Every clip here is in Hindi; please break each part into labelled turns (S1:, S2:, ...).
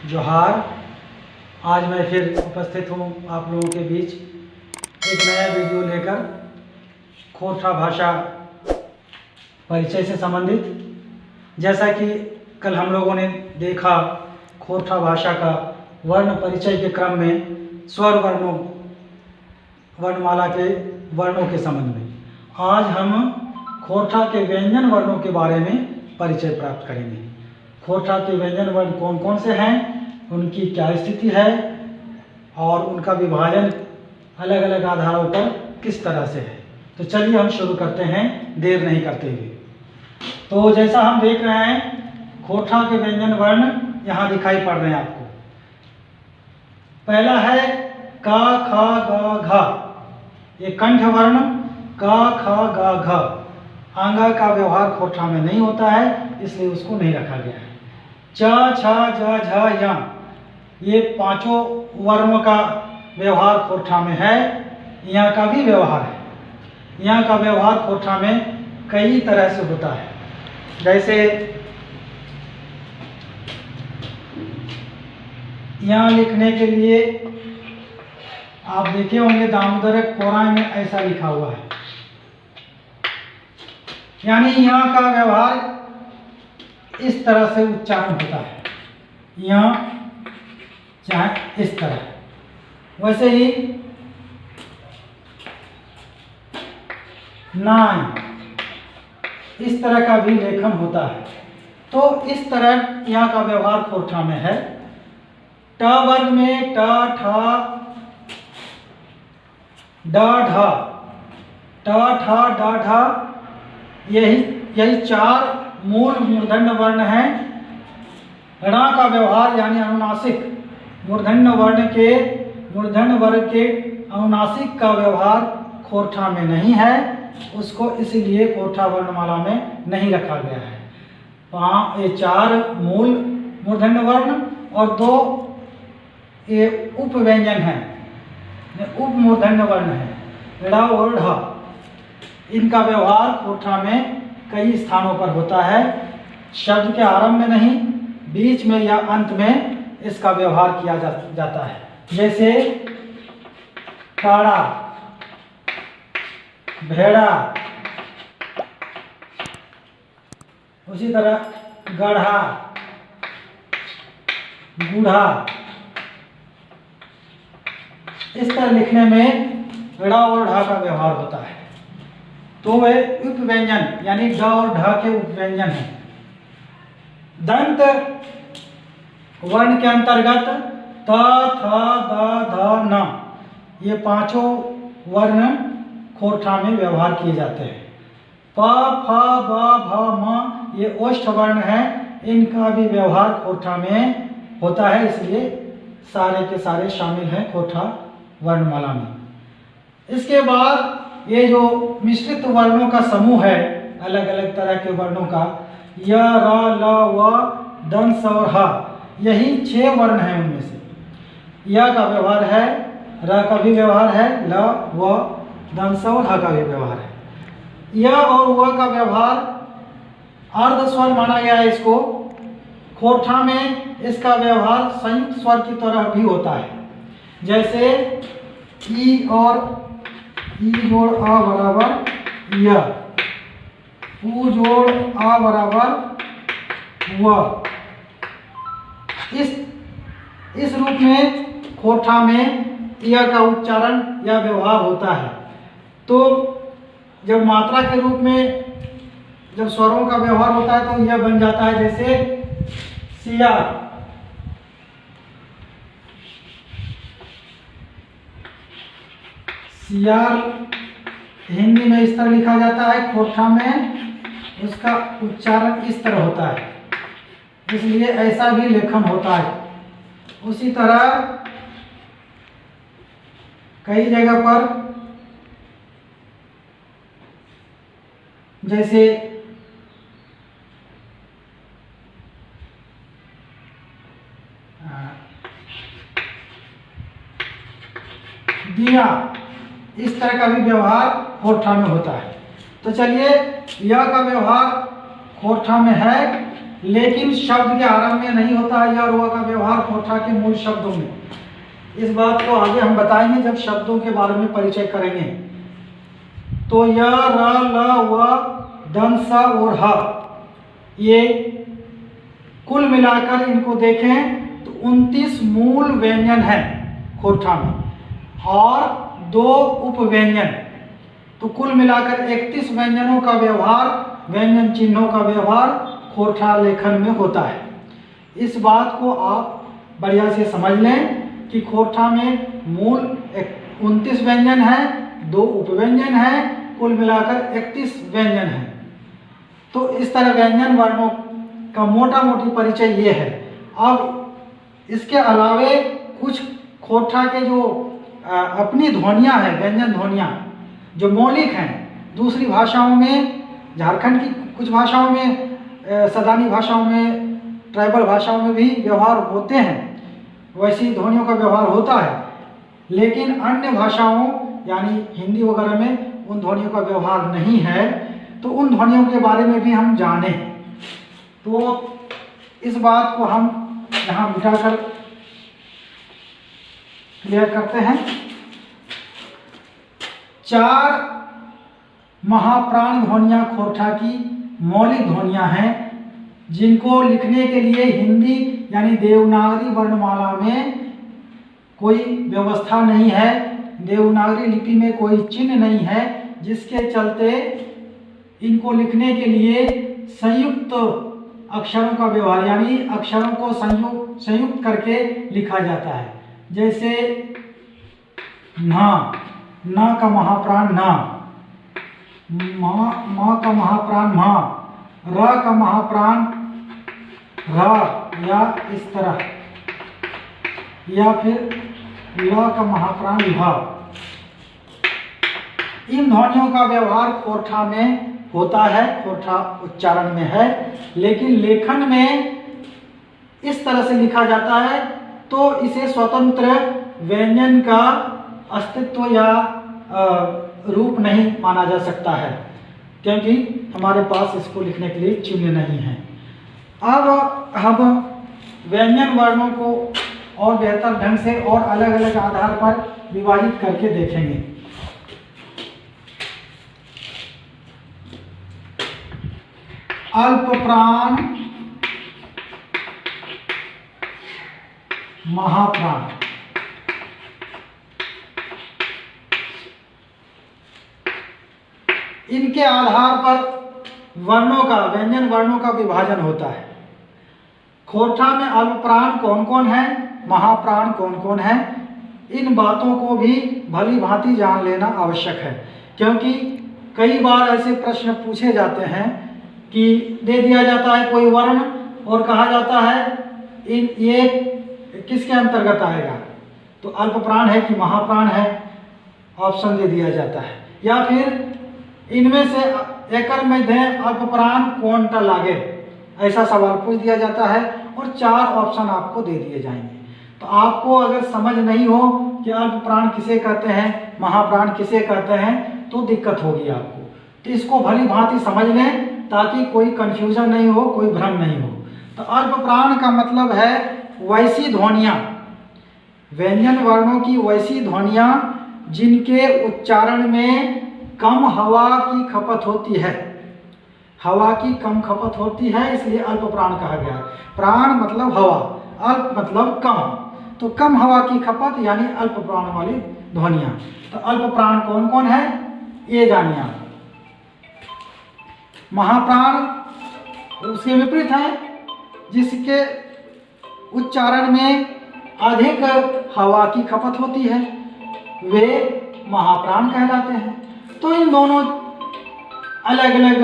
S1: जोहार। आज मैं फिर उपस्थित हूँ आप लोगों के बीच एक नया वीडियो लेकर खोरठा भाषा परिचय से संबंधित। जैसा कि कल हम लोगों ने देखा खोरठा भाषा का वर्ण परिचय के क्रम में स्वर वर्णों वर्णमाला के वर्णों के संबंध में, आज हम खोरठा के व्यंजन वर्णों के बारे में परिचय प्राप्त करेंगे। खोरठा के व्यंजन वर्ण कौन कौन से हैं, उनकी क्या स्थिति है और उनका विभाजन अलग अलग आधारों पर किस तरह से है। तो चलिए हम शुरू करते हैं देर नहीं करते हुए। तो जैसा हम देख रहे हैं खोरठा के व्यंजन वर्ण यहाँ दिखाई पड़ रहे हैं आपको। पहला है का खा गा घा, ये कंठ वर्ण का खा गा घा। आंगा का व्यवहार खोरठा में नहीं होता है, इसलिए उसको नहीं रखा गया है। च छ ज झ य, ये पांचों वर्णों का व्यवहार खोरठा में है। यहाँ का भी व्यवहार है। यहाँ का व्यवहार खोरठा में कई तरह से होता है। जैसे यहाँ लिखने के लिए आप देखे होंगे दामोदर कोराय में ऐसा लिखा हुआ है, यानी यहाँ का व्यवहार इस तरह से उच्चारण होता है, यहाँ चाहे इस तरह। वैसे ही नाय, इस तरह का भी लेखन होता है। तो इस तरह यहाँ का व्यवहार खोरठा में है। ट वर्ग में ट ठ ड ढ, ट ठ ड ढ, यही चार मूल मूर्धन्य वर्ण हैं। ण का व्यवहार यानी अनुनासिक मूर्धन्य वर्ग के अनुनासिक का व्यवहार खोरठा में नहीं है, उसको इसलिए खोरठा वर्णमाला में नहीं रखा गया है। ये चार मूल मूर्धन्य वर्ण और दो ये उप व्यंजन हैं, उप मूर्धन्य वर्ण है ड़ और ढ। इनका व्यवहार खोरठा में कई स्थानों पर होता है। शब्द के आरंभ में नहीं, बीच में या अंत में इसका व्यवहार किया जाता है। जैसे काड़ा, भेड़ा, उसी तरह गढ़ा, बूढ़ा। इस तरह लिखने में ड़ और ढ का व्यवहार होता है। तो वे उपव्यंजन यानी ड और ढ के उपव्यंजन हैं। दंत वर्ण के अंतर्गत त थ द ध न, ये पांचों वर्ण खोरठा में व्यवहार किए जाते हैं। प फ ब भ म, ये ओष्ठ वर्ण है, इनका भी व्यवहार खोरठा में होता है, इसलिए सारे के सारे शामिल हैं खोरठा वर्णमाला में। इसके बाद ये जो मिश्रित वर्णों का समूह है, अलग अलग तरह के वर्णों का, य र ल व दंस और ह, यही 6 वर्ण हैं। उनमें से य का व्यवहार है, र का भी व्यवहार है, ल व दंस और ह का भी व्यवहार है। य और व का व्यवहार अर्ध स्वर माना गया है इसको। खोरठा में इसका व्यवहार संयुक्त स्वर की तरह भी होता है। जैसे ई और ई जोड़ आ बराबर य, उ जोड़ आ बराबर व। इस रूप में खोरठा में य का उच्चारण या व्यवहार होता है। तो जब मात्रा के रूप में जब स्वरों का व्यवहार होता है तो यह बन जाता है, जैसे सियार, सियार हिंदी में इस तरह लिखा जाता है, खोरठा में उसका उच्चारण इस तरह होता है, इसलिए ऐसा भी लेखन होता है। उसी तरह कई जगह पर जैसे दिया, इस तरह का भी व्यवहार खोरठा में होता है। तो चलिए, यह का व्यवहार खोरठा में है लेकिन शब्द के आरंभ में नहीं होता है। य और व का व्यवहार कोठा के मूल शब्दों में। इस बात को आगे हम बताएंगे जब शब्दों के बारे में परिचय करेंगे। तो य, र, ल, व, दंत, स और ह, ये कुल मिलाकर इनको देखें तो 29 मूल व्यंजन हैं खोरठा में और 2 उपव्यंजन। तो कुल मिलाकर 31 व्यंजनों का व्यवहार, व्यंजन चिन्हों का व्यवहार खोरठा लेखन में होता है। इस बात को आप बढ़िया से समझ लें कि खोरठा में मूल 29 व्यंजन हैं, 2 उपव्यंजन हैं, कुल मिलाकर 31 व्यंजन हैं। तो इस तरह व्यंजन वर्णों का मोटा मोटी परिचय ये है। अब इसके अलावे कुछ खोरठा के जो अपनी ध्वनियाँ हैं, व्यंजन ध्वनियाँ जो मौलिक हैं, दूसरी भाषाओं में, झारखंड की कुछ भाषाओं में, सदानी भाषाओं में, ट्राइबल भाषाओं में भी व्यवहार होते हैं, वैसी ध्वनियों का व्यवहार होता है। लेकिन अन्य भाषाओं यानी हिंदी वगैरह में उन ध्वनियों का व्यवहार नहीं है। तो उन ध्वनियों के बारे में भी हम जानें। तो इस बात को हम यहाँ बिठाकर क्लियर करते हैं। 4 महाप्राण ध्वनियाँ खोरठा की मौलिक ध्वनियाँ हैं, जिनको लिखने के लिए हिंदी यानी देवनागरी वर्णमाला में कोई व्यवस्था नहीं है, देवनागरी लिपि में कोई चिन्ह नहीं है, जिसके चलते इनको लिखने के लिए संयुक्त अक्षरों का व्यवहार यानी अक्षरों को संयुक्त करके लिखा जाता है। जैसे न का महाप्राण न, म का महाप्राण म, र का महाप्राण र, या इस तरह, या फिर ल का महाप्राण ल। इन ध्वनियों का व्यवहार खोरठा में होता है, खोरठा उच्चारण में है। लेकिन लेखन में इस तरह से लिखा जाता है तो इसे स्वतंत्र व्यंजन का अस्तित्व या रूप नहीं माना जा सकता है, क्योंकि हमारे पास इसको लिखने के लिए चिन्ह नहीं है। अब हम व्यंजन वर्णों को और बेहतर ढंग से और अलग अलग आधार पर विभाजित करके देखेंगे। अल्प प्राण, महाप्राण। इनके आधार पर वर्णों का, व्यंजन वर्णों का विभाजन होता है। खोरठा में अल्प प्राण कौन कौन है, महाप्राण कौन कौन है, इन बातों को भी भली भांति जान लेना आवश्यक है। क्योंकि कई बार ऐसे प्रश्न पूछे जाते हैं कि दे दिया जाता है कोई वर्ण और कहा जाता है ये किसके अंतर्गत आएगा, तो अल्प प्राण है कि महाप्राण है, ऑप्शन दे दिया जाता है। या फिर इनमें से एकर मध्य अल्प प्राण कौनटा लागे, ऐसा सवाल पूछ दिया जाता है और 4 ऑप्शन आपको दे दिए जाएंगे। तो आपको अगर समझ नहीं हो कि अल्प प्राण किसे कहते हैं, महाप्राण किसे कहते हैं, तो दिक्कत होगी आपको। तो इसको भली भांति समझ लें ताकि कोई कंफ्यूजन नहीं हो, कोई भ्रम नहीं हो। तो अल्प प्राण का मतलब है वैसी ध्वनियाँ, व्यंजन वर्णों की वैसी ध्वनियाँ जिनके उच्चारण में कम हवा की खपत होती है, हवा की कम खपत होती है, इसलिए अल्प प्राण कहा गया है। प्राण मतलब हवा, अल्प मतलब कम, तो कम हवा की खपत यानी अल्प प्राण वाली ध्वनियाँ। तो अल्प प्राण कौन कौन है ये जानिए आप। महाप्राण उसके विपरीत है, जिसके उच्चारण में अधिक हवा की खपत होती है, वे महाप्राण कहलाते हैं। तो इन दोनों अलग अलग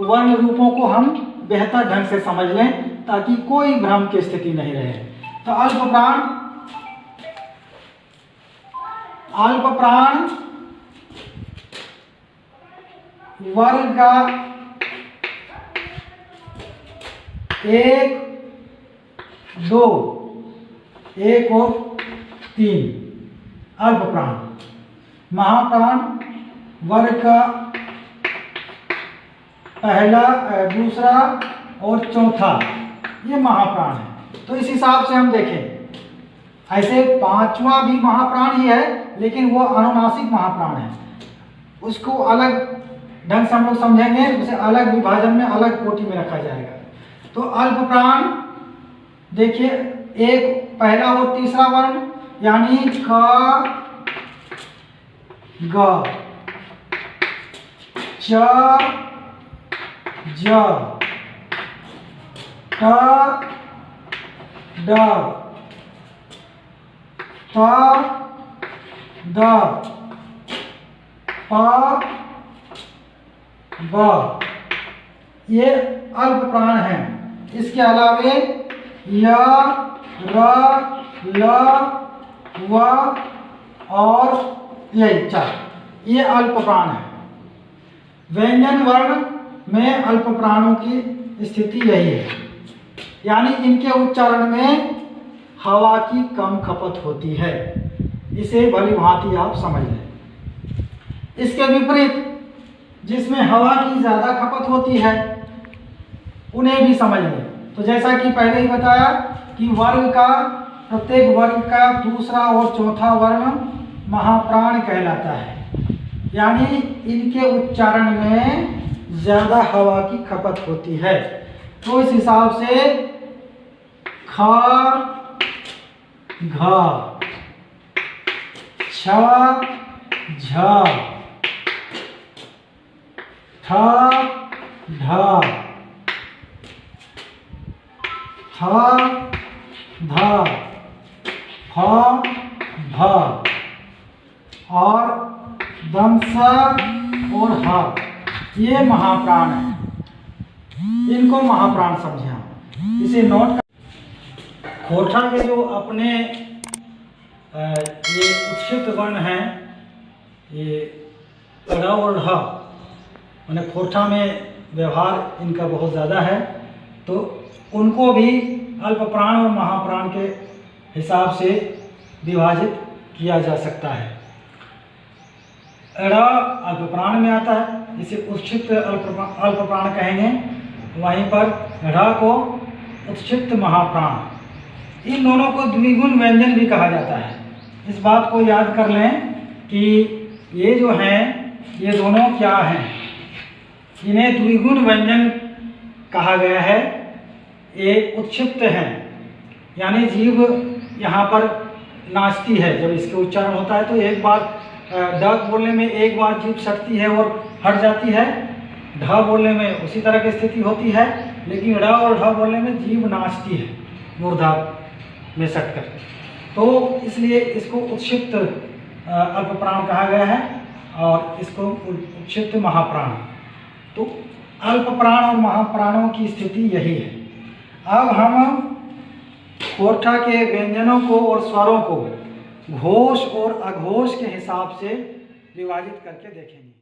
S1: वर्ण रूपों को हम बेहतर ढंग से समझ लें ताकि कोई भ्रम की स्थिति नहीं रहे। तो अल्प प्राण वर्ग का 1, 2, 1 और 3 अल्प प्राण। महाप्राण वर्ग का पहला, दूसरा और चौथा ये महाप्राण है। तो इस हिसाब से हम देखें, ऐसे पांचवा भी महाप्राण ही है, लेकिन वो अनुनासिक महाप्राण है, उसको अलग ढंग से हम लोग समझेंगे, उसे अलग विभाजन में अलग कोटि में रखा जाएगा। तो अल्प प्राण देखिए, एक पहला और तीसरा वर्ण यानी क ग च ज ट ड प द प ब, ये अल्प प्राण हैं। इसके अलावे य र ल व और यही चार, ये अल्प प्राण है। व्यंजन वर्ण में अल्प प्राणों की स्थिति यही है, यानी इनके उच्चारण में हवा की कम खपत होती है। इसे भली भांति आप समझ लें। इसके विपरीत जिसमें हवा की ज़्यादा खपत होती है उन्हें भी समझ लें। तो जैसा कि पहले ही बताया कि प्रत्येक वर्ग का दूसरा और चौथा वर्ण महाप्राण कहलाता है, यानी इनके उच्चारण में ज़्यादा हवा की खपत होती है। तो इस हिसाब से ख घ छ झ ठ ढ थ ध फ भ और दंस और ह, ये महाप्राण है। इनको महाप्राण समझे हम, इसे नोट कर। खोरठा के जो अपने ये उच्छिष्ट वर्ण हैं, ये ड़ और ढ, मैंने खोरठा में व्यवहार इनका बहुत ज़्यादा है, तो उनको भी अल्प प्राण और महाप्राण के हिसाब से विभाजित किया जा सकता है। ड़ अल्प प्राण में आता है, इसे उच्छिष्ट अल्प प्राण कहेंगे। वहीं पर ढ को उच्छिष्ट महाप्राण। इन दोनों को द्विगुण व्यंजन भी कहा जाता है। इस बात को याद कर लें कि ये जो हैं, ये दोनों क्या हैं, इन्हें द्विगुण व्यंजन कहा गया है। ये उत्क्षिप्त हैं, यानी जीभ यहाँ पर नाचती है। जब इसके उच्चारण होता है तो एक बार ड बोलने में एक बार जीभ सटती है और हट जाती है, ढ बोलने में उसी तरह की स्थिति होती है, लेकिन ड़ और ढ बोलने में जीभ नाचती है मूर्धा में सटकर। तो इसलिए इसको उत्क्षिप्त अल्प प्राण कहा गया है और इसको उत्क्षिप्त महाप्राण। तो अल्प प्राण और महाप्राणों की स्थिति यही है। अब हम खोरठा के व्यंजनों को और स्वरों को घोष और अघोष के हिसाब से विभाजित करके देखेंगे।